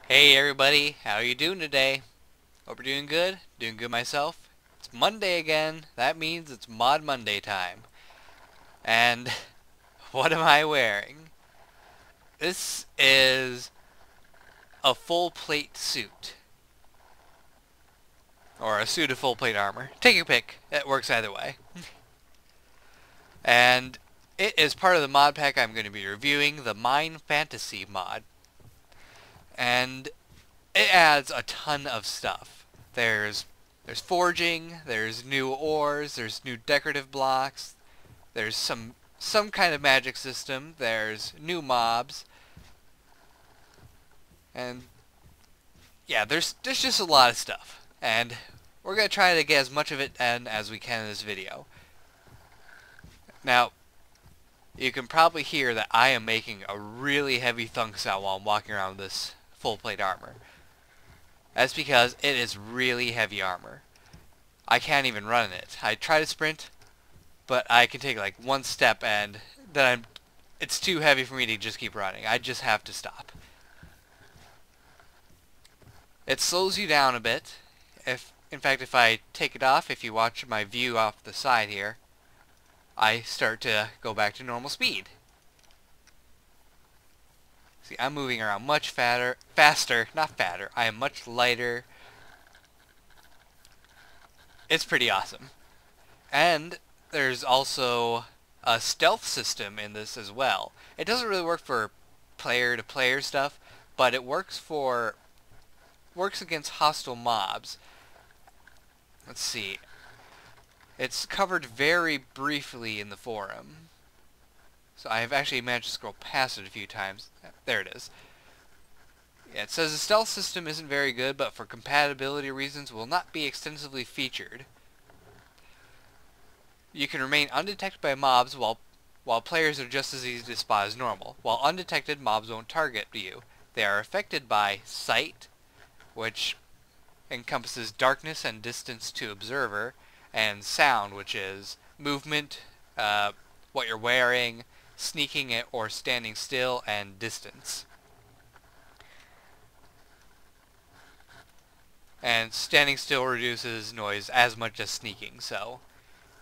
Hey everybody, how are you doing today? Hope you're doing good. Doing good myself. It's Monday again. That means it's Mod Monday time. And what am I wearing? This is a full plate suit. Or a suit of full plate armor. Take your pick. It works either way. And it is part of the mod pack I'm going to be reviewing, the Minefantasy mod. And it adds a ton of stuff. There's forging, there's new ores, there's new decorative blocks, there's some kind of magic system, there's new mobs, and yeah, there's just a lot of stuff. And we're gonna try to get as much of it in as we can in this video. Now, you can probably hear that I am making a really heavy thunk sound while I'm walking around with this full plate armor. That's because it is really heavy armor. I can't even run in it. I try to sprint, but I can take like one step and then it's too heavy for me to just keep running. I just have to stop. It slows you down a bit. In fact, if I take it off, if you watch my view off the side here, I start to go back to normal speed. See, I'm moving around much faster, not fatter. I am much lighter. It's pretty awesome. And there's also a stealth system in this as well. It doesn't really work for player-to-player stuff, but it works against hostile mobs. Let's see. It's covered very briefly in the forum. So I've actually managed to scroll past it a few times. There it is. Yeah, it says the stealth system isn't very good, but for compatibility reasons will not be extensively featured. You can remain undetected by mobs while players are just as easy to spot as normal. While undetected, mobs won't target you. They are affected by sight, which encompasses darkness and distance to observer, and sound, which is movement, what you're wearing, sneaking it or standing still, and distance. And standing still reduces noise as much as sneaking, so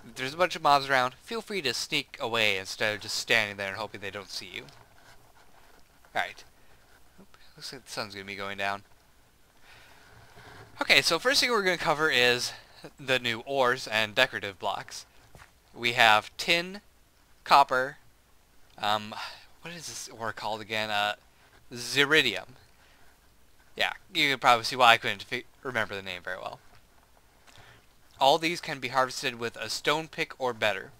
if there's a bunch of mobs around, feel free to sneak away instead of just standing there and hoping they don't see you. Alright. Looks like the sun's going to be going down. Okay, so first thing we're going to cover is the new ores and decorative blocks. We have tin, copper, what is this ore called again? Ziridium. Yeah, you can probably see why I couldn't remember the name very well. All these can be harvested with a stone pick or better.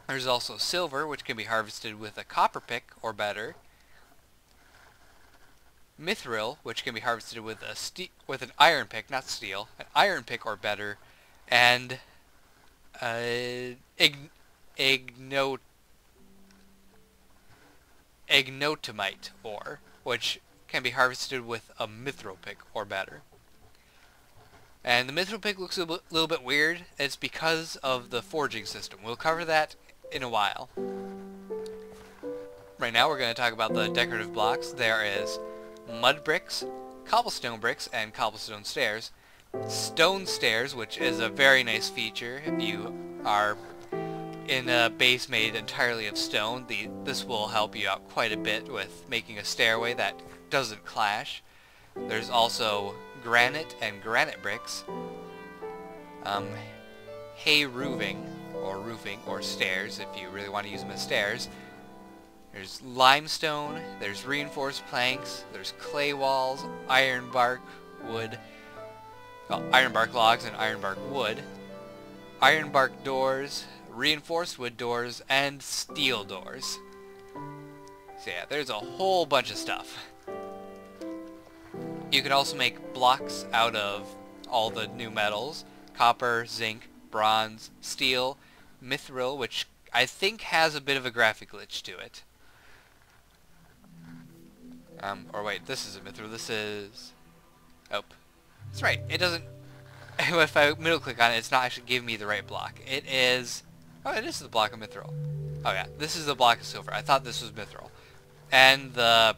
There's also silver, which can be harvested with a copper pick or better. Mithril, which can be harvested with an iron pick, not steel, an iron pick or better, and ignotamite ore, which can be harvested with a mithril pick or better. And the mithril pick looks a little bit weird. It's because of the forging system. We'll cover that in a while. Right now we're going to talk about the decorative blocks. There is mud bricks, cobblestone bricks, and cobblestone stairs. Stone stairs, which is a very nice feature. If you are in a base made entirely of stone, this will help you out quite a bit with making a stairway that doesn't clash. There's also granite and granite bricks. Hay roofing or stairs if you really want to use them as stairs. There's limestone, there's reinforced planks, there's clay walls, ironbark wood, ironbark logs and ironbark wood, ironbark doors, reinforced wood doors, and steel doors. So yeah, there's a whole bunch of stuff. You can also make blocks out of all the new metals: copper, zinc, bronze, steel, mithril, which I think has a bit of a graphic glitch to it. Or wait, this is a mithril, this is... Oh, that's right, it doesn't... If I middle click on it, it's not actually giving me the right block. It is... Oh, it is the block of mithril. Oh yeah, this is the block of silver. I thought this was mithril. And the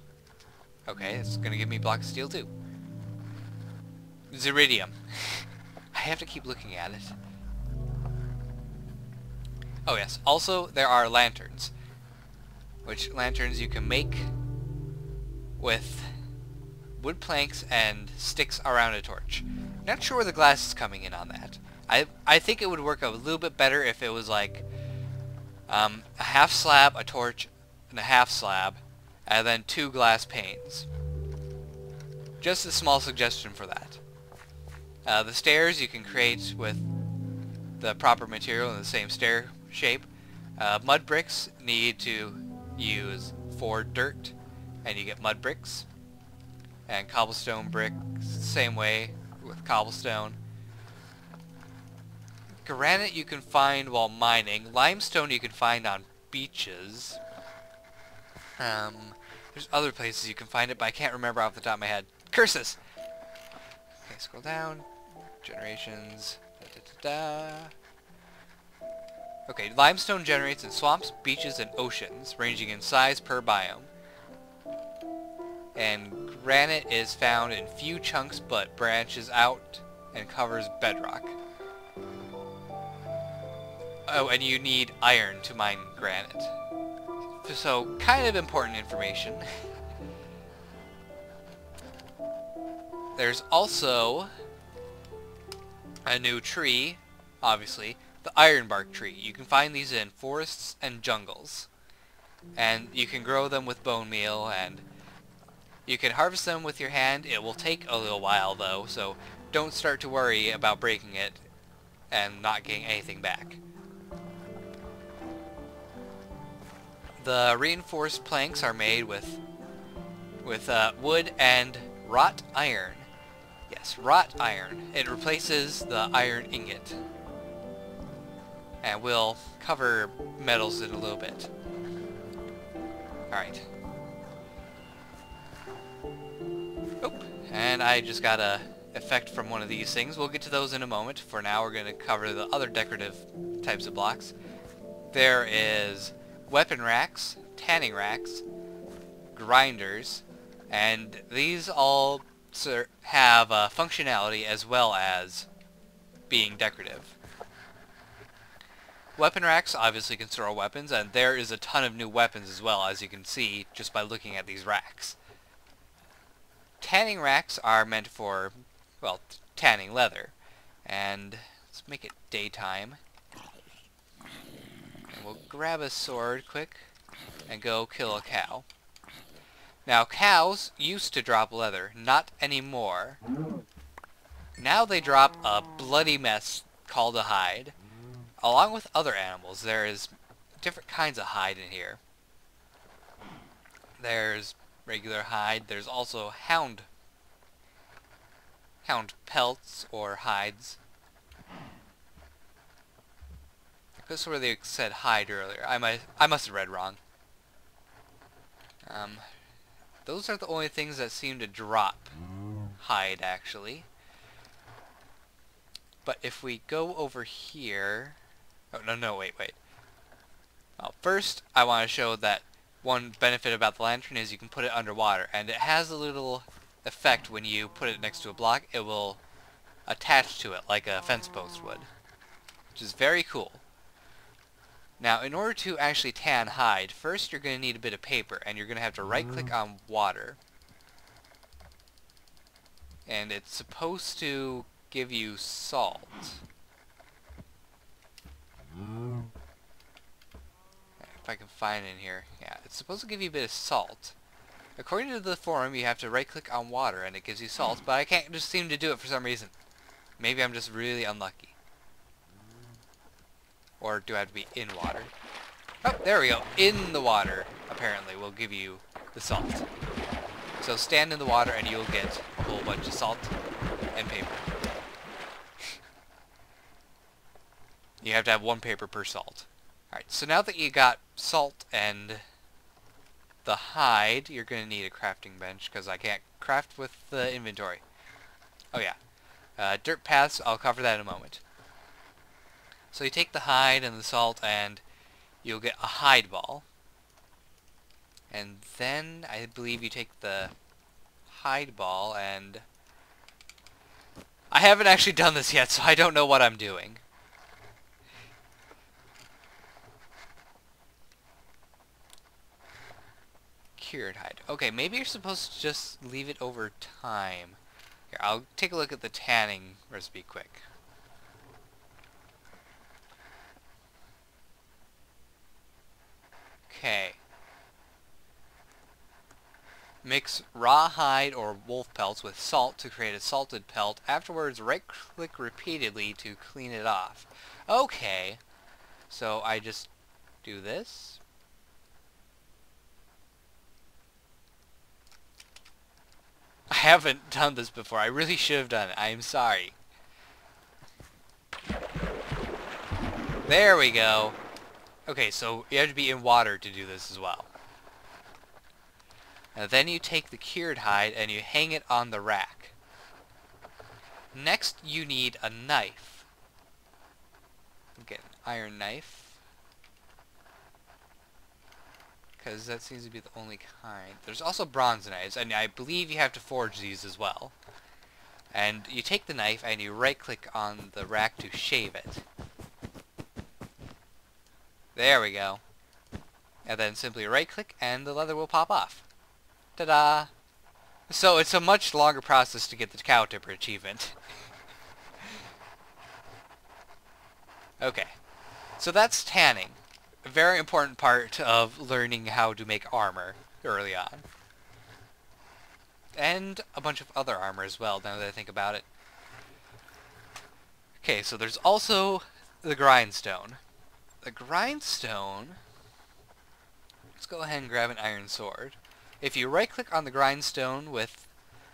Okay, it's gonna give me a block of steel too. Ziridium. I have to keep looking at it. Oh yes, also there are lanterns. Which lanterns you can make with wood planks and sticks around a torch. Not sure where the glass is coming in on that. I think it would work a little bit better if it was like a half slab, a torch, and a half slab, and then 2 glass panes. Just a small suggestion for that. The stairs you can create with the proper material in the same stair shape. Mud bricks need to use 4 dirt, and you get mud bricks. And cobblestone bricks, same way with cobblestone. Granite you can find while mining. Limestone you can find on beaches. There's other places you can find it, but I can't remember off the top of my head. Curses! Okay, scroll down. Generations. Da, da, da, da. Okay, limestone generates in swamps, beaches, and oceans, ranging in size per biome. And granite is found in few chunks but branches out and covers bedrock. Oh, and you need iron to mine granite. So, kind of important information. There's also a new tree, obviously, the ironbark tree. You can find these in forests and jungles. And you can grow them with bone meal, and you can harvest them with your hand. It will take a little while though, so don't start to worry about breaking it and not getting anything back. The reinforced planks are made with wood and wrought iron. Yes, wrought iron. It replaces the iron ingot. And we'll cover metals in a little bit. Alright. Oh, and I just got a effect from one of these things. We'll get to those in a moment. For now, we're going to cover the other decorative types of blocks. There is weapon racks, tanning racks, grinders, and these all have functionality as well as being decorative. Weapon racks obviously can store weapons, and there is a ton of new weapons as well, as you can see just by looking at these racks. Tanning racks are meant for, well, tanning leather. And let's make it daytime. And we'll grab a sword quick and go kill a cow. Now, cows used to drop leather, not anymore. Now they drop a bloody mess called a hide. Along with other animals, there is different kinds of hide in here. There's regular hide. There's also hound pelts or hides. That's where they said hide earlier. I must have read wrong. Those are the only things that seem to drop hide, actually. But if we go over here... Oh, no, wait. Well, first, I want to show that one benefit about the lantern is you can put it underwater, and it has a little effect when you put it next to a block. It will attach to it like a fence post would, which is very cool. Now, in order to actually tan hide, first you're going to need a bit of paper, and you're going to have to right-click on water. And it's supposed to give you salt. If I can find it in here. Yeah, it's supposed to give you a bit of salt. According to the forum, you have to right-click on water, and it gives you salt, but I can't just seem to do it for some reason. Maybe I'm just really unlucky. Or do I have to be in water? Oh, there we go. In the water, apparently, will give you the salt. So stand in the water and you'll get a whole bunch of salt and paper. You have to have 1 paper per salt. Alright, so now that you got salt and the hide, you're going to need a crafting bench, because I can't craft with the inventory. Oh yeah. Dirt paths, I'll cover that in a moment. So you take the hide and the salt and you'll get a hide ball. And then I believe you take the hide ball, and I haven't actually done this yet, so I don't know what I'm doing. Cured hide. Okay, maybe you're supposed to just leave it over time. Here, I'll take a look at the tanning recipe quick. Okay. Mix raw hide or wolf pelts with salt to create a salted pelt. Afterwards, right-click repeatedly to clean it off. Okay. So I just do this. I haven't done this before. I really should have done it. I am sorry. There we go. Okay, so you have to be in water to do this as well. Now then you take the cured hide and you hang it on the rack. Next you need a knife. Get an iron knife, because that seems to be the only kind. There's also bronze knives, and I believe you have to forge these as well. And you take the knife and you right click on the rack to shave it. There we go. And then simply right click and the leather will pop off. Ta-da! So it's a much longer process to get the cow tipper achievement. Okay. So that's tanning. A very important part of learning how to make armor early on. And a bunch of other armor as well, now that I think about it. Okay, so there's also the grindstone. The grindstone... Let's go ahead and grab an iron sword. If you right-click on the grindstone with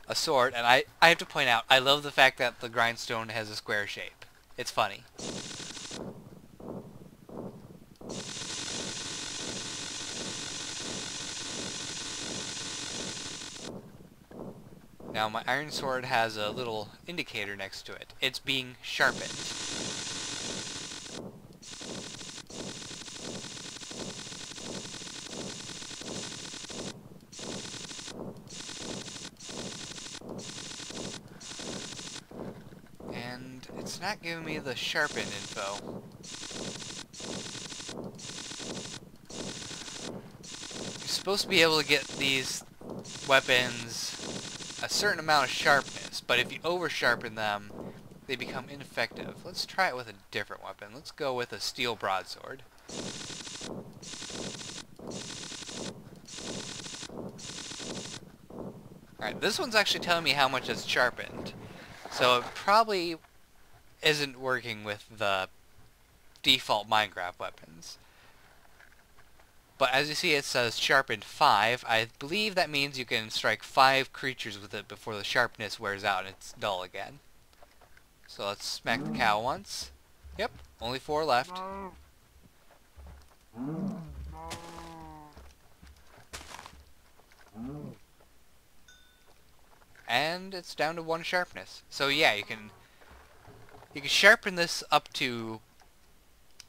a sword, and I have to point out, I love the fact that the grindstone has a square shape. It's funny. Now my iron sword has a little indicator next to it. It's being sharpened. And it's not giving me the sharpen info. You're supposed to be able to get these weapons a certain amount of sharpness, but if you over sharpen them, they become ineffective. Let's try it with a different weapon. Let's go with a steel broadsword. Alright, this one's actually telling me how much it's sharpened. So it probably isn't working with the default Minecraft weapons. But as you see, it says sharpened 5. I believe that means you can strike 5 creatures with it before the sharpness wears out and it's dull again. So let's smack the cow once. Yep, only 4 left. And it's down to 1 sharpness. So yeah, you can sharpen this up to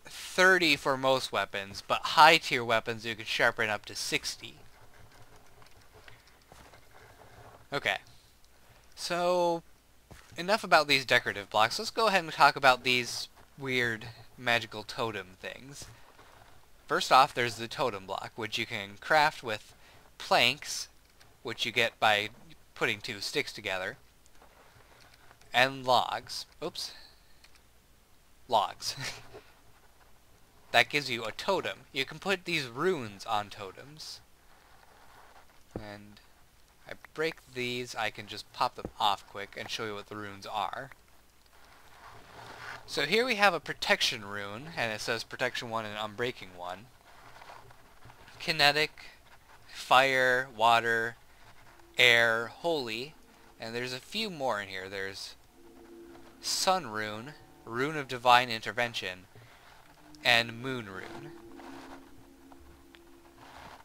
30 for most weapons, but high tier weapons you can sharpen up to 60. Okay. So enough about these decorative blocks. Let's go ahead and talk about these weird magical totem things. First off, there's the totem block, which you can craft with planks, which you get by putting 2 sticks together, and logs. Oops. Logs. That gives you a totem. You can put these runes on totems. And I break these, I can just pop them off quick and show you what the runes are. So here we have a protection rune, and it says protection 1 and unbreaking 1. Kinetic, fire, water, air, holy, and there's a few more in here. There's sun rune, rune of divine intervention, and moon rune.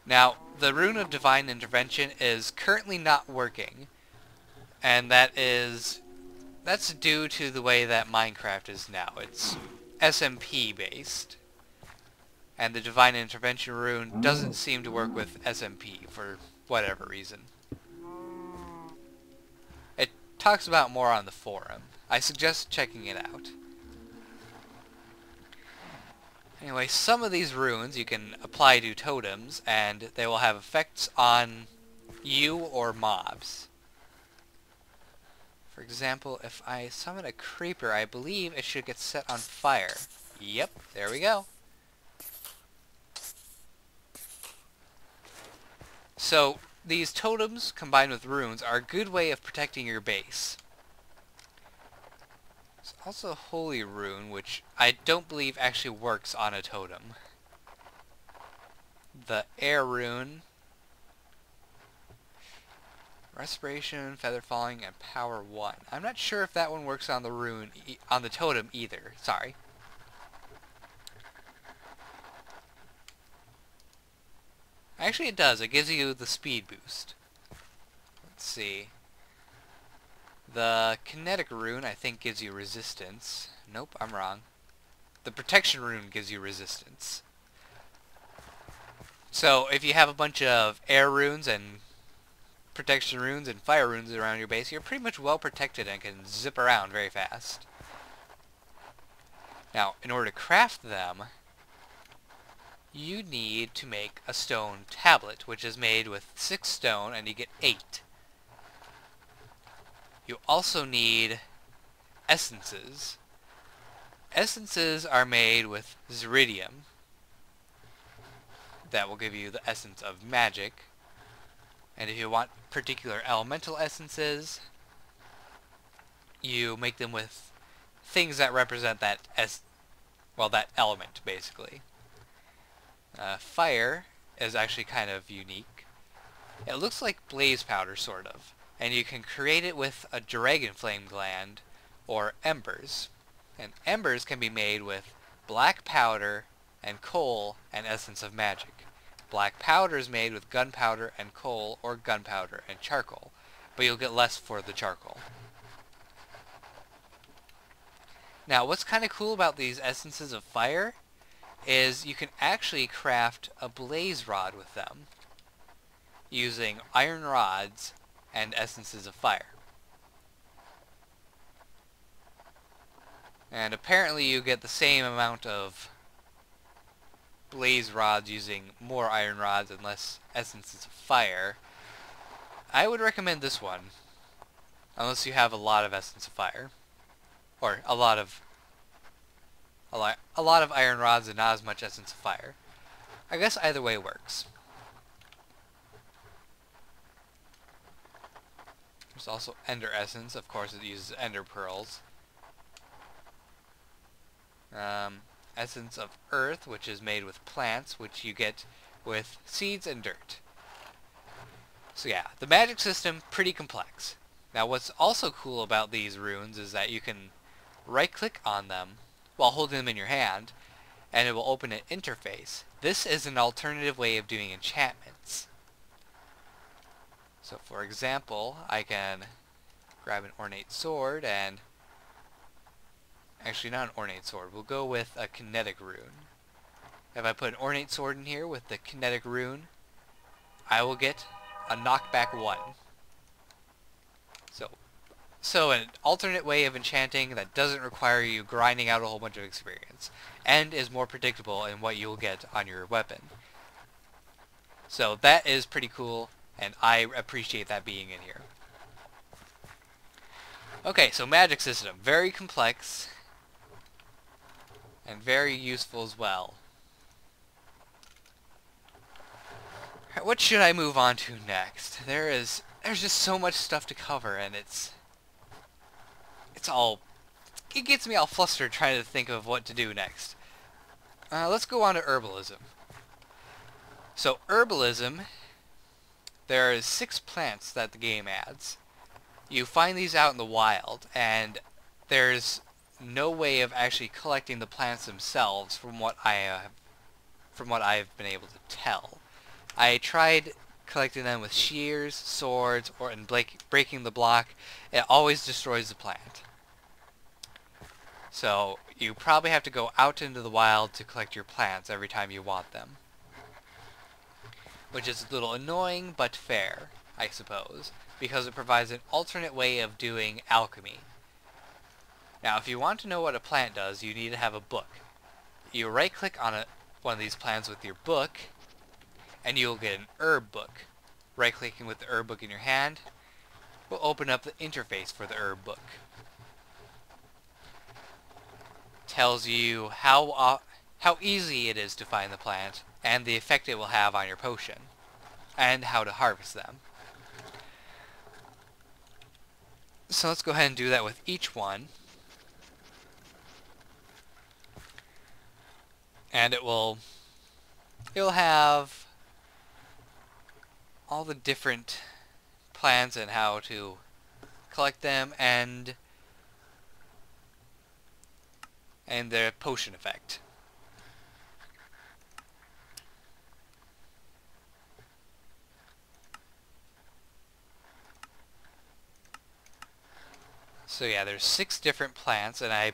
Now, the rune of divine intervention is currently not working, and that's due to the way that Minecraft is now. It's SMP based, and the divine intervention rune doesn't seem to work with SMP for whatever reason. talks about more on the forum. I suggest checking it out. Anyway, some of these runes you can apply to totems, and they will have effects on you or mobs. For example, if I summon a creeper, I believe it should get set on fire. Yep, there we go. So, these totems combined with runes are a good way of protecting your base. There's also Holy Rune, which I don't believe actually works on a totem. The Air Rune, Respiration, Feather Falling, and Power 1. I'm not sure if that one works on the rune, on the totem either. Sorry. Actually, it does. It gives you the speed boost. Let's see. The Kinetic Rune, I think, gives you resistance. Nope, I'm wrong. The Protection Rune gives you resistance. So, if you have a bunch of air runes and protection runes and fire runes around your base, you're pretty much well protected and can zip around very fast. Now, in order to craft them, you need to make a stone tablet, which is made with 6 stone, and you get 8. You also need essences. Essences are made with Ziridium. That will give you the essence of magic. And if you want particular elemental essences, you make them with things that represent that that element, basically. Fire is actually kind of unique. It looks like blaze powder, sort of, and you can create it with a dragon flame gland or embers. And embers can be made with black powder and coal and essence of magic. Black powder is made with gunpowder and coal, or gunpowder and charcoal, but you'll get less for the charcoal. Now, what's kind of cool about these essences of fire is you can actually craft a blaze rod with them using iron rods and essences of fire. And apparently you get the same amount of blaze rods using more iron rods and less essences of fire. I would recommend this one, unless you have a lot of essence of fire, or a lot of iron rods and not as much essence of fire. I guess either way works. There's also ender essence. Of course, it uses ender pearls. Essence of earth, which is made with plants, which you get with seeds and dirt. So yeah, the magic system, pretty complex. Now what's also cool about these runes is that you can right click on them while holding them in your hand, and it will open an interface. This is an alternative way of doing enchantments. So for example, I can grab an ornate sword and actually, not an ornate sword. We'll go with a kinetic rune. If I put an ornate sword in here with the kinetic rune, I will get a knockback 1. So an alternate way of enchanting that doesn't require you grinding out a whole bunch of experience, and is more predictable in what you'll get on your weapon. So that is pretty cool, and I appreciate that being in here. Okay, so magic system. Very complex. And very useful as well. What should I move on to next? There's just so much stuff to cover, and it gets me all flustered trying to think of what to do next. Let's go on to herbalism. So herbalism, there are 6 plants that the game adds. You find these out in the wild, and there's no way of actually collecting the plants themselves from what I've been able to tell. I tried collecting them with shears, swords, or in breaking the block. It always destroys the plant. So you probably have to go out into the wild to collect your plants every time you want them, which is a little annoying but fair, I suppose. because it provides an alternate way of doing alchemy. Now, if you want to know what a plant does, you need to have a book. You right-click on one of these plants with your book, and you'll get an herb book. Right-clicking with the herb book in your hand will open up the interface for the herb book. Tells you how easy it is to find the plant, and the effect it will have on your potion, and how to harvest them. So let's go ahead and do that with each one. And it'll have all the different plants and how to collect them and their potion effect. So yeah, there's 6 different plants, and I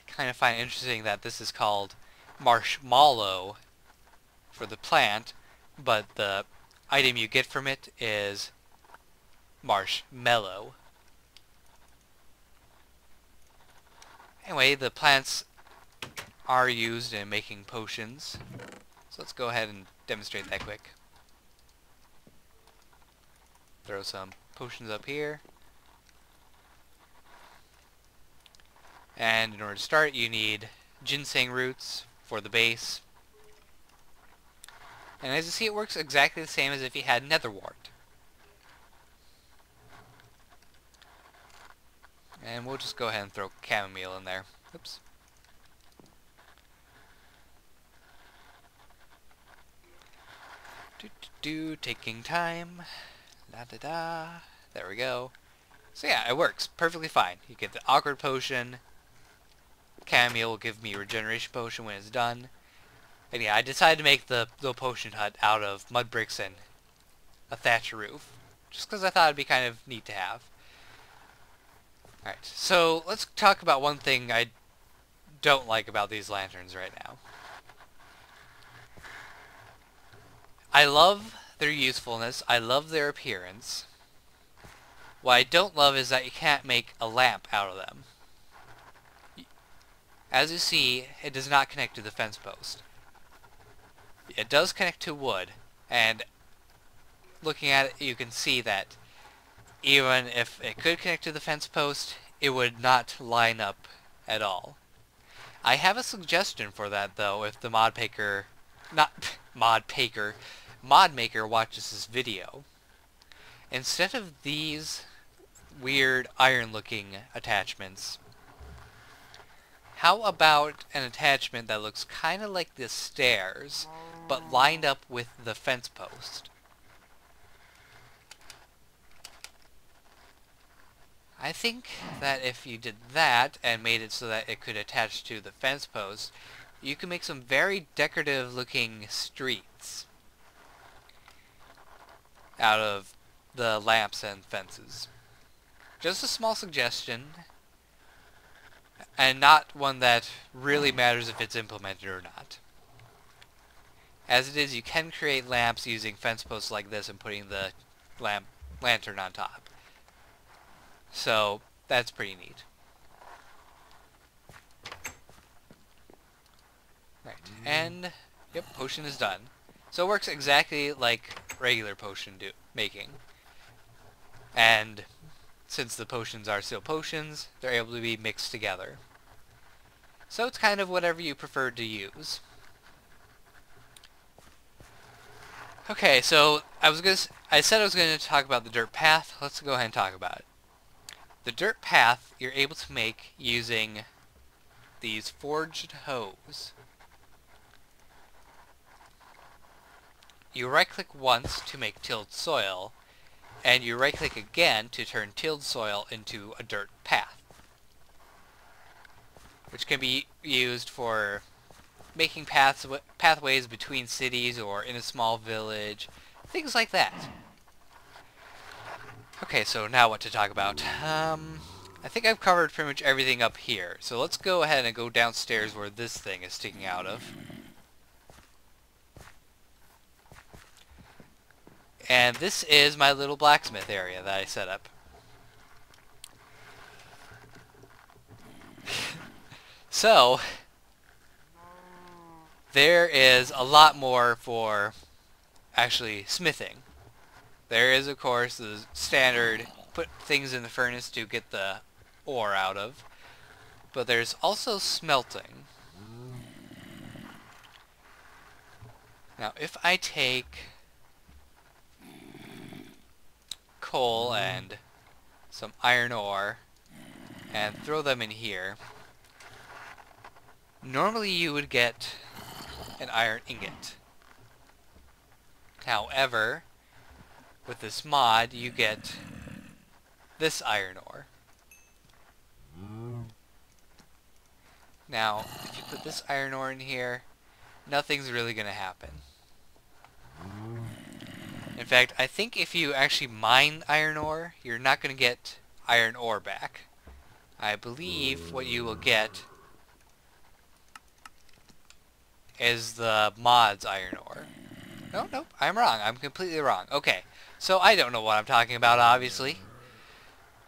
kind of find it interesting that this is called marshmallow for the plant, but the item you get from it is marshmallow. Anyway, the plants are used in making potions, so let's go ahead and demonstrate that quick. Throw some potions up here. And in order to start, you need ginseng roots for the base. And as you see, it works exactly the same as if you had netherwort. And we'll just go ahead and throw chamomile in there. Oops. Taking time. La da da. There we go. So yeah, it works perfectly fine. You get the awkward potion. Chamomile will give me a regeneration potion when it's done. And yeah, I decided to make the little potion hut out of mud bricks and a thatch roof, just because I thought it'd be kind of neat to have. Alright, so let's talk about one thing I don't like about these lanterns right now. I love their usefulness, I love their appearance. What I don't love is that you can't make a lamp out of them. As you see, it does not connect to the fence post. It does connect to wood, and looking at it, you can see that even if it could connect to the fence post, it would not line up at all. I have a suggestion for that, though, if the mod maker watches this video. Instead of these weird iron-looking attachments, how about an attachment that looks kind of like the stairs, but lined up with the fence post? I think that if you did that and made it so that it could attach to the fence post, you can make some very decorative looking streets out of the lamps and fences. Just a small suggestion, and not one that really matters if it's implemented or not. As it is, you can create lamps using fence posts like this and putting the lantern on top. So, that's pretty neat. Right, and, yep, potion is done. So it works exactly like regular potion making. And since the potions are still potions, they're able to be mixed together. So it's kind of whatever you prefer to use. Okay, so I said I was going to talk about the dirt path. Let's go ahead and talk about it. The dirt path you're able to make using these forged hoes. You right-click once to make tilled soil, and you right-click again to turn tilled soil into a dirt path, which can be used for making pathways between cities or in a small village, things like that. Okay, so now what to talk about. I think I've covered pretty much everything up here, so let's go ahead and go downstairs where this thing is sticking out of. And this is my little blacksmith area that I set up. So, there is a lot more for actually smithing. There is, of course, the standard put things in the furnace to get the ore out of. But there's also smelting. Now, if I take coal and some iron ore and throw them in here, normally you would get an iron ingot. However, with this mod, you get this iron ore. Now, if you put this iron ore in here, nothing's really going to happen. In fact, I think if you actually mine iron ore, you're not going to get iron ore back. I believe what you will get is the mod's iron ore. Nope, I'm wrong. I'm completely wrong. Okay, so I don't know what I'm talking about, obviously.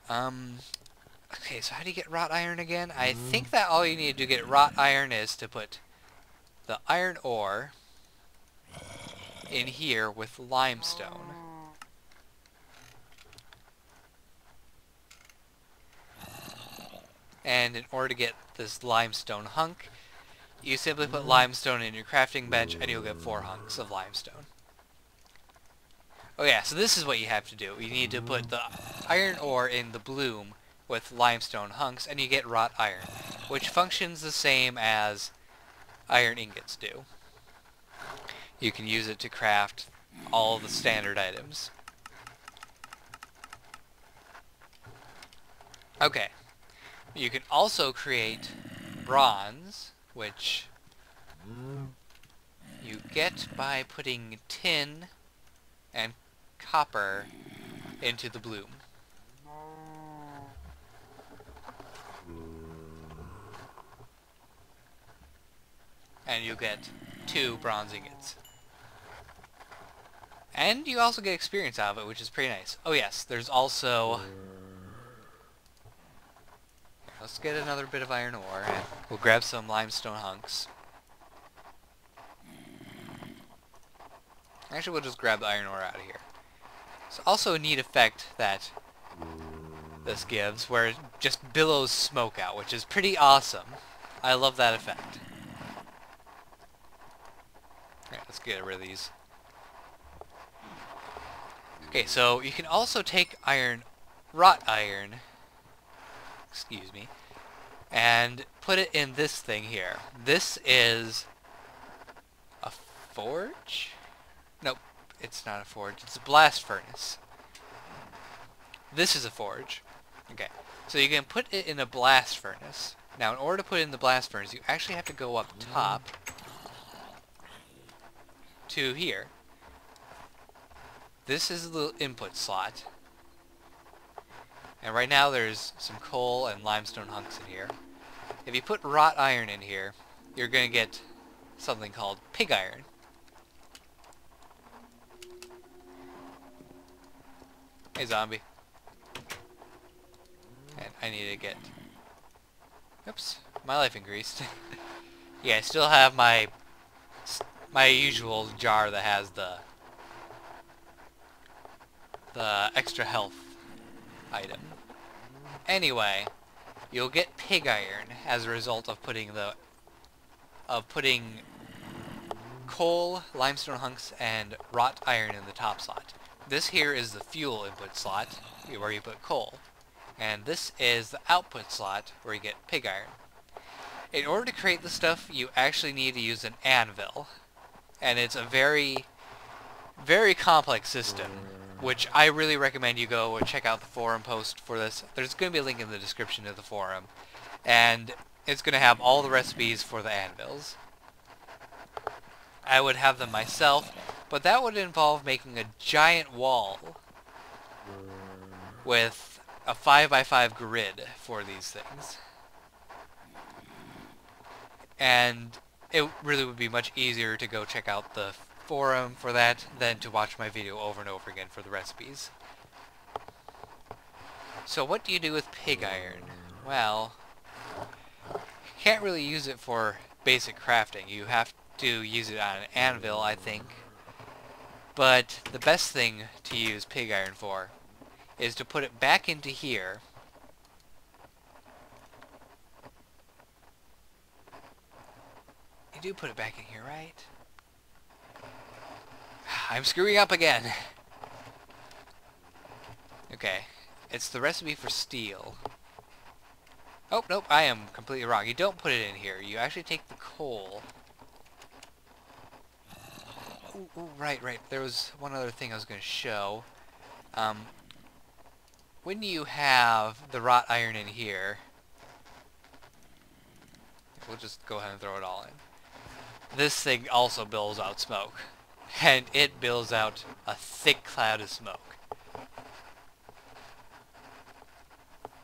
Okay, so how do you get wrought iron again? I think that all you need to get wrought iron is to put the iron ore in here with limestone. And in order to get this limestone hunk, you simply put limestone in your crafting bench and you'll get 4 hunks of limestone. Oh yeah, so this is what you have to do. You need to put the iron ore in the bloom with limestone hunks and you get wrought iron, which functions the same as iron ingots do. You can use it to craft all the standard items. Okay. You can also create bronze, which you get by putting tin and copper into the bloom. And you get 2 bronze ingots. And you also get experience out of it, which is pretty nice. Oh yes, there's also... Let's get another bit of iron ore, and we'll grab some limestone hunks. Actually, we'll just grab the iron ore out of here. It's also a neat effect that this gives, where it just billows smoke out, which is pretty awesome. I love that effect. Alright, let's get rid of these. Okay, so you can also take wrought iron, excuse me, and put it in this thing here. This is a forge? Nope, it's not a forge. It's a blast furnace. This is a forge. Okay, so you can put it in a blast furnace. Now, in order to put it in the blast furnace, you actually have to go up top to here. This is the input slot. And right now there's some coal and limestone hunks in here. If you put wrought iron in here, you're going to get something called pig iron. Hey zombie. And I need to get... Oops, my life increased. Yeah, I still have my usual jar that has the extra health item. Anyway, you'll get pig iron as a result of putting coal, limestone hunks, and wrought iron in the top slot. This here is the fuel input slot, where you put coal. And this is the output slot, where you get pig iron. In order to create this stuff, you actually need to use an anvil. And it's a very, very complex system, which I really recommend you go and check out the forum post for this. There's going to be a link in the description of the forum. And it's going to have all the recipes for the anvils. I would have them myself, but that would involve making a giant wall with a 5x5 grid for these things. And it really would be much easier to go check out the forum for that than to watch my video over and over again for the recipes. So what do you do with pig iron? Well, you can't really use it for basic crafting. You have to use it on an anvil, I think. But the best thing to use pig iron for is to put it back into here. You do put it back in here, right? I'm screwing up again. Okay. It's the recipe for steel. Oh, nope, I am completely wrong. You don't put it in here. You actually take the coal. Ooh, right. There was one other thing I was going to show. When you have the wrought iron in here, we'll just go ahead and throw it all in. This thing also billows out smoke. And it billows out a thick cloud of smoke.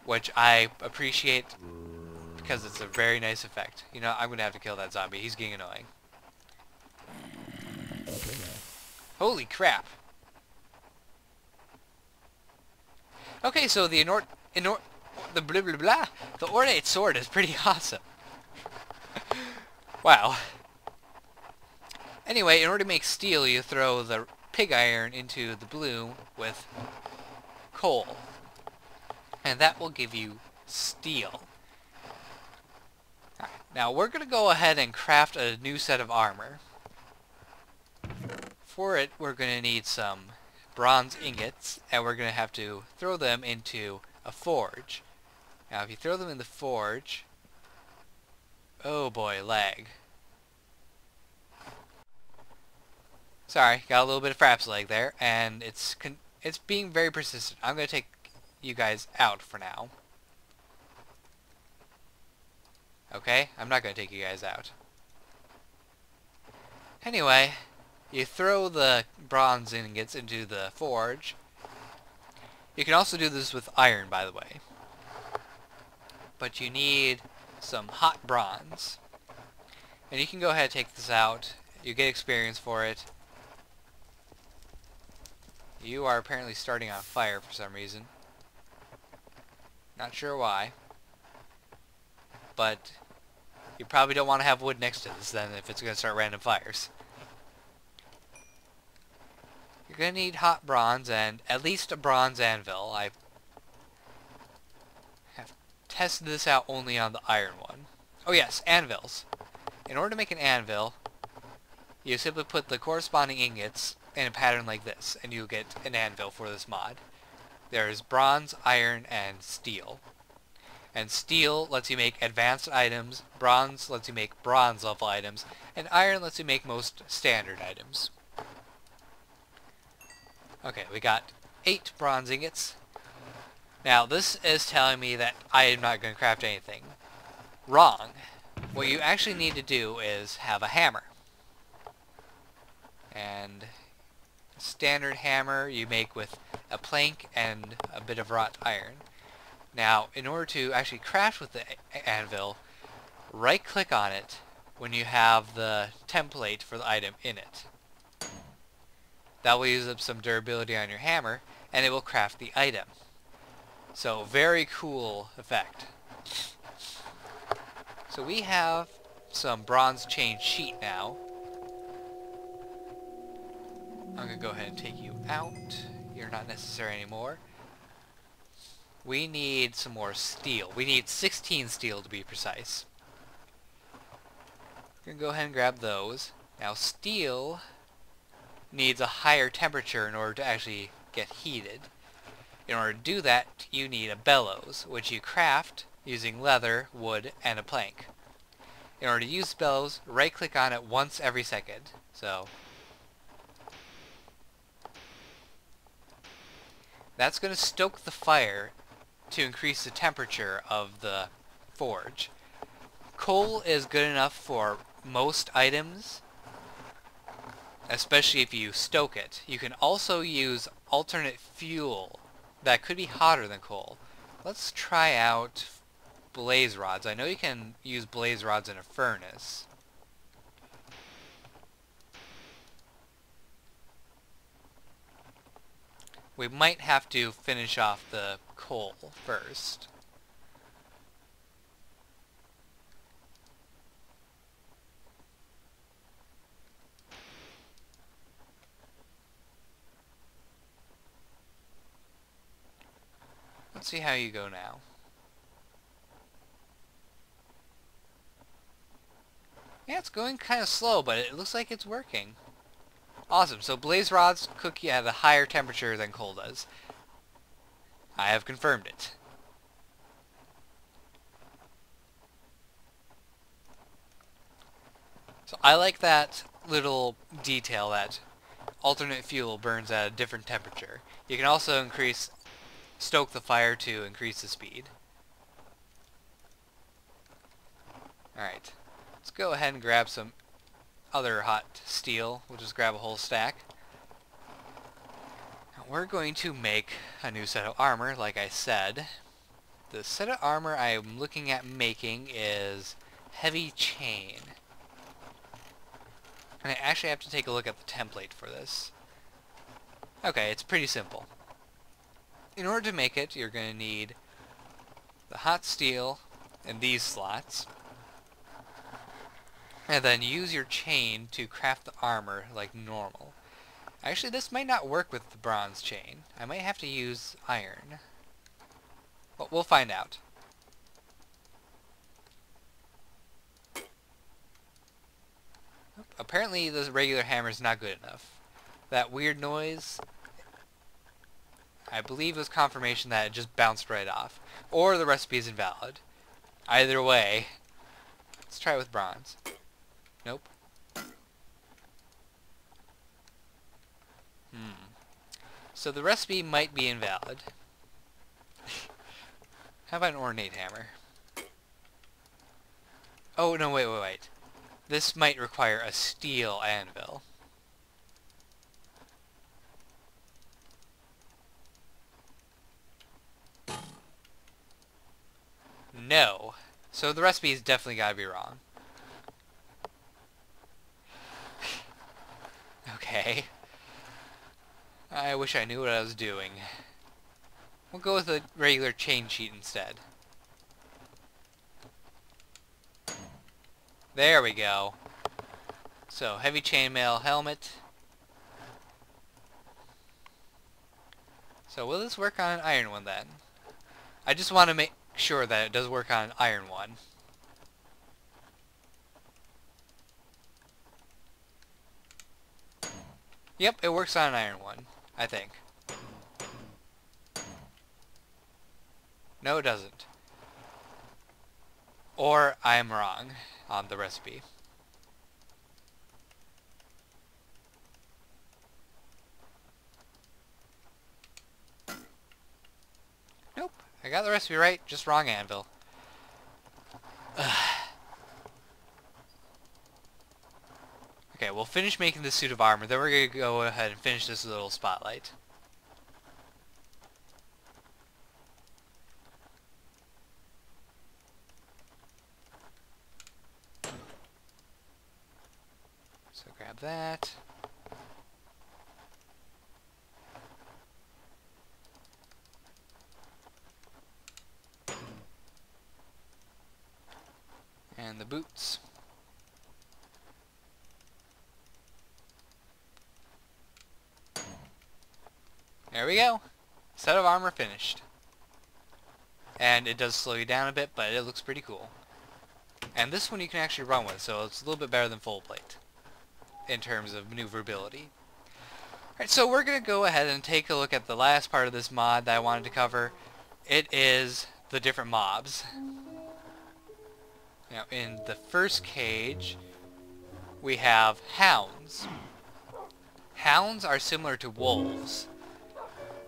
Which I appreciate because it's a very nice effect. You know, I'm going to have to kill that zombie. He's getting annoying. Holy crap. Okay, so the the ornate sword is pretty awesome. Wow. Anyway, in order to make steel, you throw the pig iron into the blue with coal. And that will give you steel. Now we're going to go ahead and craft a new set of armor. For it, we're going to need some bronze ingots, and we're going to have to throw them into a forge. Now if you throw them in the forge... Oh boy, lag. Sorry, got a little bit of fraps lag there, and it's being very persistent. I'm going to take you guys out for now. Okay, I'm not going to take you guys out. Anyway, you throw the bronze ingots into the forge. You can also do this with iron, by the way. But you need some hot bronze. And you can go ahead and take this out. You get experience for it. You are apparently starting on fire for some reason. Not sure why. But you probably don't want to have wood next to this then if it's going to start random fires. You're going to need hot bronze and at least a bronze anvil. I have tested this out only on the iron one. Oh yes, anvils. In order to make an anvil, you simply put the corresponding ingots in a pattern like this, and you'll get an anvil for this mod. There's bronze, iron, and steel. And steel lets you make advanced items, bronze lets you make bronze level items, and iron lets you make most standard items. Okay, we got 8 bronze ingots. Now this is telling me that I am not going to craft anything. Wrong. What you actually need to do is have a hammer. And a standard hammer you make with a plank and a bit of wrought iron. Now, in order to actually craft with the anvil, right-click on it when you have the template for the item in it. That will use up some durability on your hammer, and it will craft the item. So, very cool effect. So we have some bronze chain sheet now. I'm going to go ahead and take you out. You're not necessary anymore. We need some more steel. We need 16 steel to be precise. I'm going to go ahead and grab those. Now steel needs a higher temperature in order to actually get heated. In order to do that, you need a bellows, which you craft using leather, wood, and a plank. In order to use bellows, right-click on it once every second. So that's going to stoke the fire to increase the temperature of the forge. Coal is good enough for most items, especially if you stoke it. You can also use alternate fuel that could be hotter than coal. Let's try out blaze rods. I know you can use blaze rods in a furnace. we might have to finish off the coal first. Let's see how you go now. Yeah, it's going kind of slow, but it looks like it's working. Awesome, so blaze rods cook at a higher temperature than coal does. I have confirmed it. So I like that little detail that alternate fuel burns at a different temperature. You can also stoke the fire to increase the speed. Alright, let's go ahead and grab some other hot steel. We'll just grab a whole stack. Now we're going to make a new set of armor, like I said. The set of armor I'm looking at making is heavy chain. And I actually have to take a look at the template for this. Okay, it's pretty simple. In order to make it, you're going to need the hot steel in these slots. And then use your chain to craft the armor like normal. Actually, this might not work with the bronze chain. I might have to use iron. But we'll find out. Apparently, the regular hammer is not good enough. That weird noise, I believe, was confirmation that it just bounced right off. Or the recipe is invalid. Either way, let's try it with bronze. Nope. So the recipe might be invalid. How about an ornate hammer? Oh, no, wait. This might require a steel anvil. No. So the recipe's definitely gotta be wrong. Okay. I wish I knew what I was doing. We'll go with a regular chain sheet instead. There we go. So, heavy chainmail helmet. So will this work on an iron one then? I just want to make sure that it does work on an iron one. Yep, it works on an iron one, I think. No, it doesn't. Or I'm wrong on the recipe. Nope, I got the recipe right, just wrong anvil. Okay, we'll finish making this suit of armor, then we're going to go ahead and finish this little spotlight. So grab that. And the boots. There we go. Set of armor finished. And it does slow you down a bit, but it looks pretty cool. And this one you can actually run with, so it's a little bit better than full plate in terms of maneuverability. Alright, so we're going to go ahead and take a look at the last part of this mod that I wanted to cover. It is the different mobs. Now, in the first cage, we have hounds. Hounds are similar to wolves,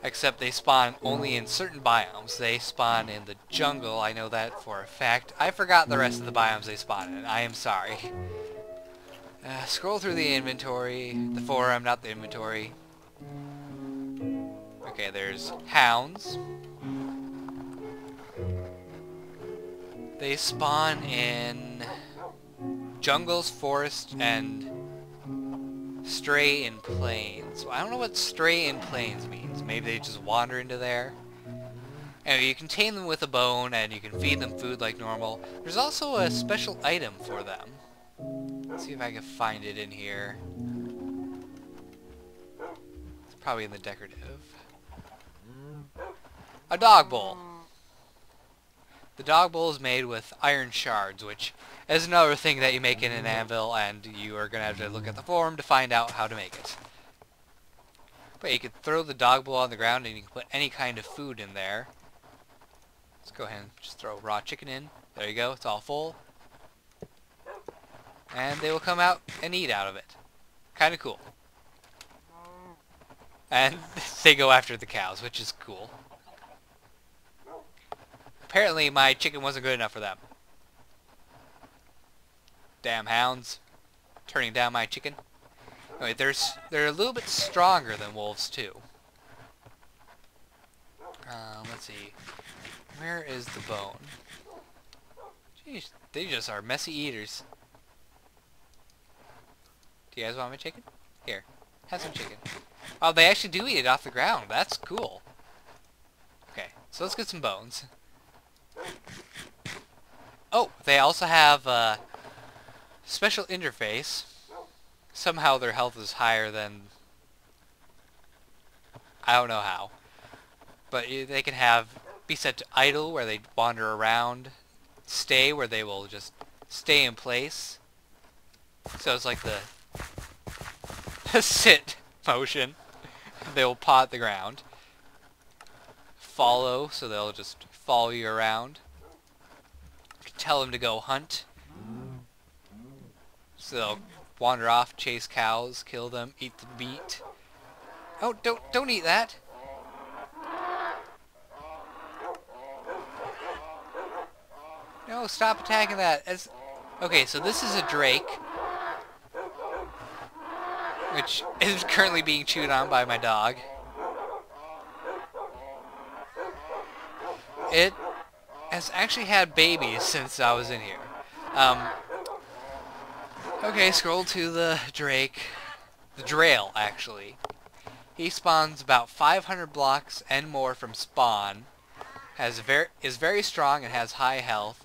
except they spawn only in certain biomes. They spawn in the jungle, I know that for a fact. I forgot the rest of the biomes they spawn in, I am sorry. Scroll through the inventory, the forum, not the inventory. Okay, there's hounds. They spawn in jungles, forests, and Stray in plains. I don't know what stray in plains means. Maybe they just wander into there. Anyway, you can tame them with a bone, and you can feed them food like normal. There's also a special item for them. Let's see if I can find it in here. It's probably in the decorative. A dog bowl. The dog bowl is made with iron shards, which is another thing that you make in an anvil, and you are going to have to look at the forum to find out how to make it. But you could throw the dog bowl on the ground, and you can put any kind of food in there. Let's go ahead and just throw raw chicken in. There you go, it's all full. And they will come out and eat out of it. Kind of cool. And they go after the cows, which is cool. Apparently my chicken wasn't good enough for them. Damn hounds. Turning down my chicken. Anyway, they're a little bit stronger than wolves too. Let's see. Where is the bone? Jeez, they just are messy eaters. Do you guys want my chicken? Here, have some chicken. Oh, they actually do eat it off the ground. That's cool. Okay, so let's get some bones. Oh, they also have a special interface. Somehow their health is higher than... I don't know how. But they can be set to idle, where they wander around. Stay, where they will just stay in place. So it's like the sit motion. They will paw at the ground. Follow, so they'll just follow you around. You can tell them to go hunt. So they'll wander off, chase cows, kill them, eat the meat. Oh, don't eat that. No, stop attacking that. Okay, so this is a drake, which is currently being chewed on by my dog. It has actually had babies since I was in here. Okay, scroll to the drake. The drail, actually. He spawns about 500 blocks and more from spawn. Is very strong and has high health.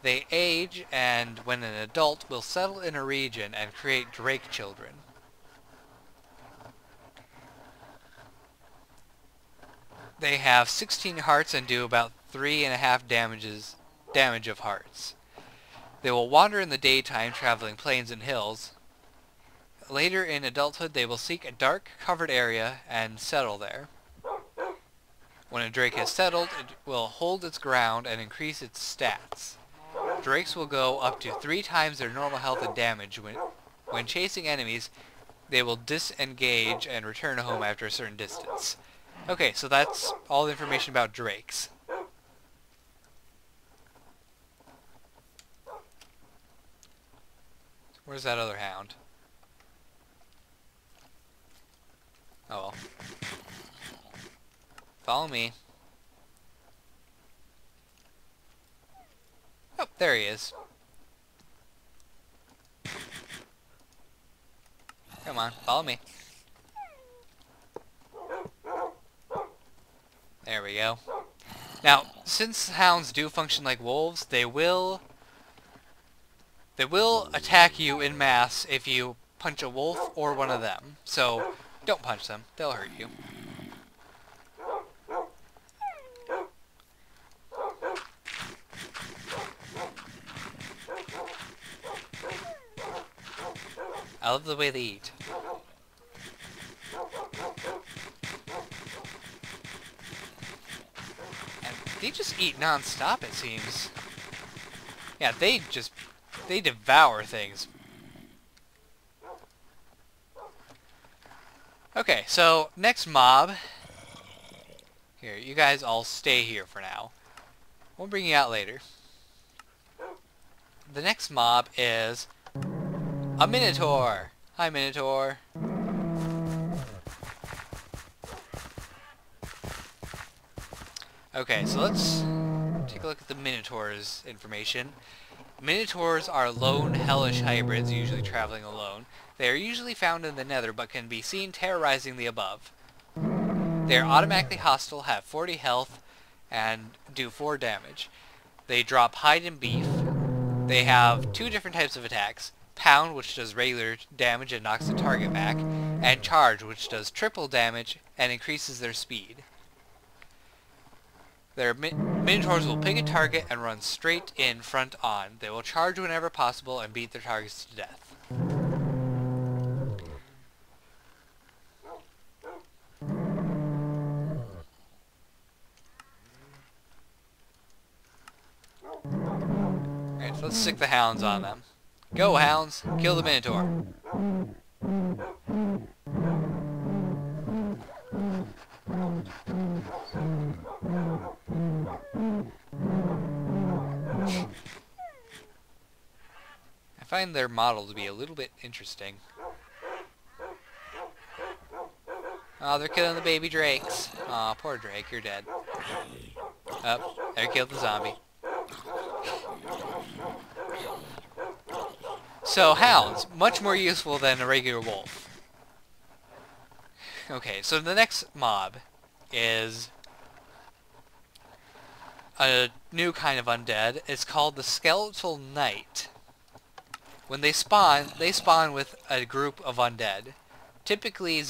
They age, and when an adult, will settle in a region and create drake children. They have 16 hearts and do about 3.5 damage of hearts. They will wander in the daytime, traveling plains and hills. Later in adulthood, they will seek a dark, covered area and settle there. When a drake has settled, it will hold its ground and increase its stats. Drakes will go up to 3 times their normal health and damage. When chasing enemies, they will disengage and return home after a certain distance. Okay, so that's all the information about drakes. Where's that other hound? Oh well. Follow me. Oh, there he is. Come on, follow me. There we go. Now, since hounds do function like wolves, they will attack you in mass if you punch a wolf or one of them. So, don't punch them. They'll hurt you. I love the way they eat. And they just eat non-stop, it seems. Yeah, they devour things. Okay, so next mob. Here, you guys all stay here for now. We'll bring you out later. The next mob is a Minotaur. Hi, Minotaur. Okay, so let's take a look at the Minotaur's information. Minotaurs are lone, hellish hybrids, usually traveling alone. They are usually found in the nether, but can be seen terrorizing the above. They are automatically hostile, have 40 health, and do 4 damage. They drop hide and beef. They have 2 different types of attacks. Pound, which does regular damage and knocks the target back, and Charge, which does triple damage and increases their speed. Their Minotaurs will pick a target and run straight in front on. They will charge whenever possible and beat their targets to death. Alright, so let's stick the hounds on them. Go, hounds! Kill the Minotaur! I find their model to be a little bit interesting. Oh, they're killing the baby drakes. Aw, poor Drake, you're dead. Oh, they killed the zombie. So, hounds, much more useful than a regular wolf. Okay, so the next mob is a new kind of undead. It's called the Skeletal Knight. When they spawn with a group of undead. Typically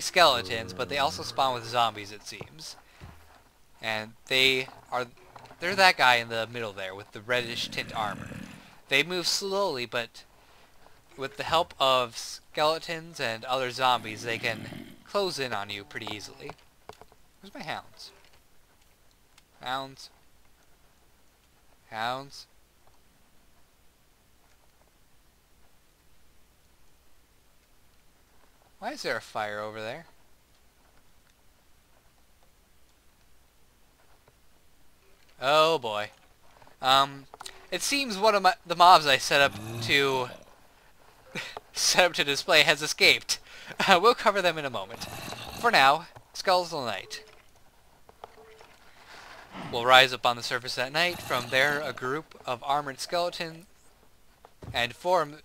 skeletons, but they also spawn with zombies, it seems. And they're that guy in the middle there with the reddish tint armor. They move slowly, but with the help of skeletons and other zombies, they can close in on you pretty easily. Where's my hounds? Hounds? Hounds? Why is there a fire over there? Oh boy. It seems one of the mobs I set up to display has escaped. We'll cover them in a moment. For now, Skeletal Knight will rise up on the surface at night. From there, a group of armored skeletons, and from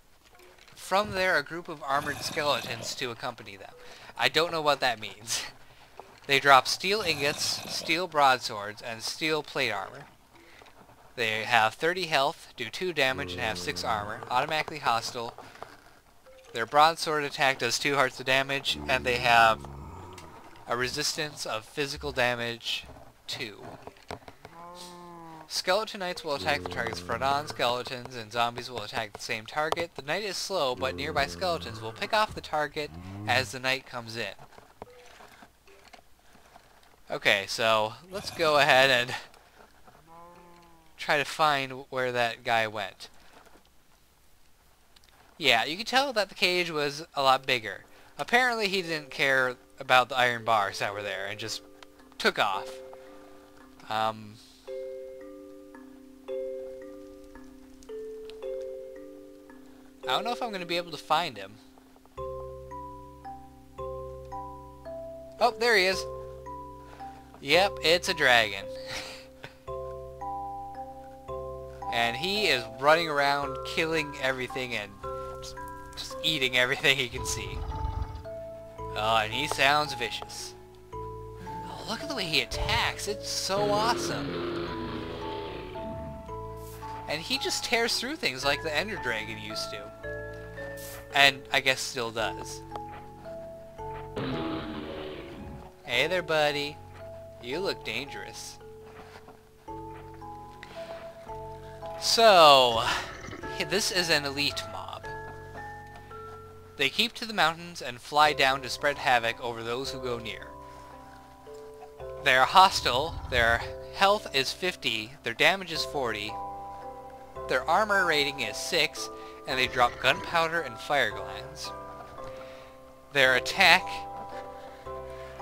there, a group of armored skeletons to accompany them. I don't know what that means. They drop steel ingots, steel broadswords, and steel plate armor. They have 30 health, do 2 damage, and have 6 armor, automatically hostile. Their broadsword attack does 2 hearts of damage, and they have a resistance of physical damage 2. Skeleton Knights will attack the target's front-on. Skeletons and zombies will attack the same target. The Knight is slow, but nearby skeletons will pick off the target as the Knight comes in. Okay, so let's go ahead and try to find where that guy went. Yeah, you can tell that the cage was a lot bigger. Apparently he didn't care about the iron bars that were there and just took off. I don't know if I'm going to be able to find him. Oh, there he is. Yep, it's a dragon. And he is running around killing everything and just eating everything he can see. Oh, and he sounds vicious. Oh, look at the way he attacks. It's so awesome. And he just tears through things like the Ender Dragon used to. And I guess still does. Hey there, buddy. You look dangerous. So, this is an elite mob. They keep to the mountains and fly down to spread havoc over those who go near. They are hostile, their health is 50, their damage is 40, their armor rating is 6, and they drop gunpowder and fire glands. Their attack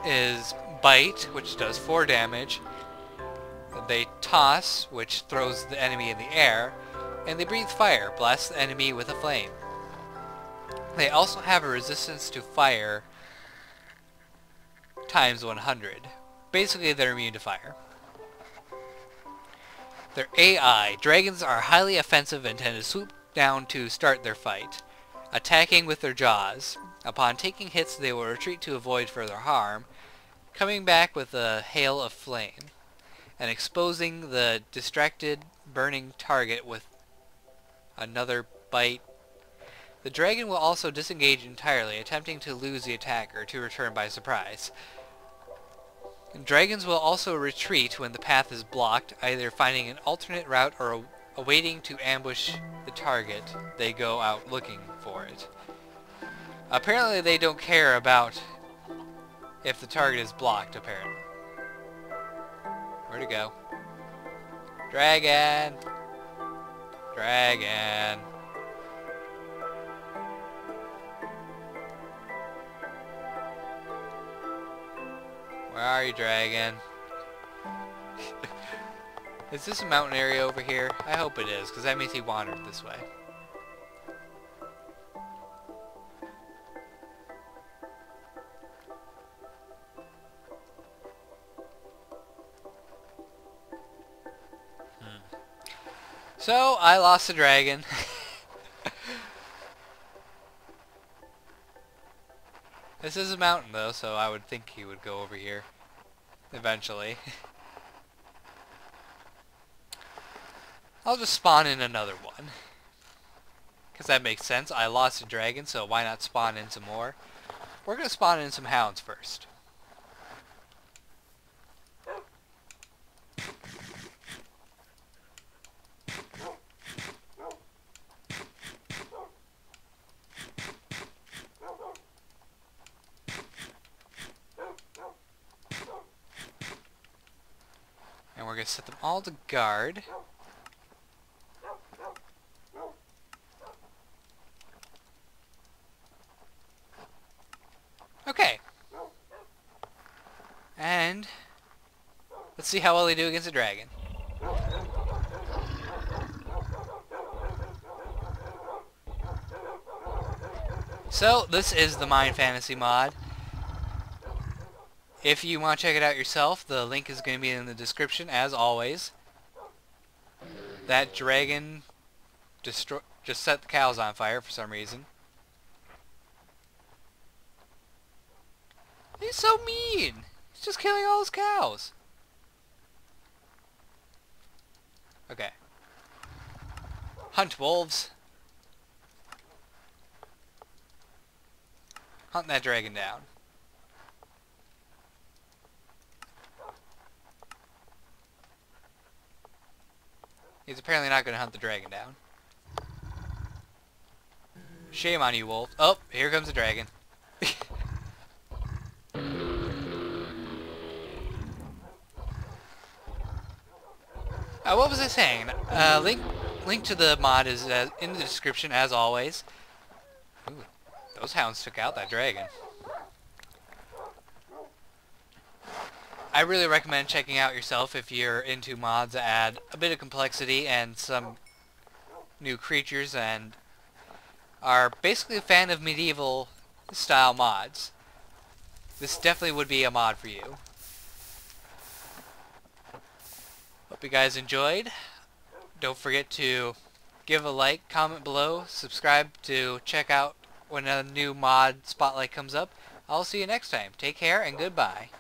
is bite, which does 4 damage. They toss, which throws the enemy in the air, and they breathe fire, blast the enemy with a flame. They also have a resistance to fire times 100. Basically, they're immune to fire. Their AI. Dragons are highly offensive and tend to swoop down to start their fight. attacking with their jaws. Upon taking hits, they will retreat to avoid further harm, coming back with a hail of flame, and exposing the distracted, burning target with another bite. The dragon will also disengage entirely, attempting to lose the attacker to return by surprise. Dragons will also retreat when the path is blocked, either finding an alternate route or awaiting to ambush the target. They go out looking for it. Apparently they don't care about if the target is blocked, apparently. Where'd it go? Dragon! Dragon! Where are you, dragon? Is this a mountain area over here? I hope it is, because that means he wandered this way. So, I lost the dragon. This is a mountain though, so I would think he would go over here eventually. I'll just spawn in another one, because that makes sense. I lost a dragon, so why not spawn in some more? We're going to spawn in some hounds first. And we're going to set them all to guard. Okay. And let's see how well they do against a dragon. So, this is the Minefantasy mod. If you want to check it out yourself, the link is going to be in the description, as always. That dragon just set the cows on fire for some reason. He's so mean! He's just killing all his cows. Okay. Hunt wolves. Hunt that dragon down. He's apparently not going to hunt the dragon down. Shame on you, wolf. Oh, here comes the dragon. What was I saying? Link to the mod is in the description, as always. Ooh, those hounds took out that dragon. I really recommend checking out yourself if you're into mods that add a bit of complexity and some new creatures and are basically a fan of medieval style mods. This definitely would be a mod for you. Hope you guys enjoyed. Don't forget to give a like, comment below, subscribe to check out when a new mod spotlight comes up. I'll see you next time. Take care and goodbye.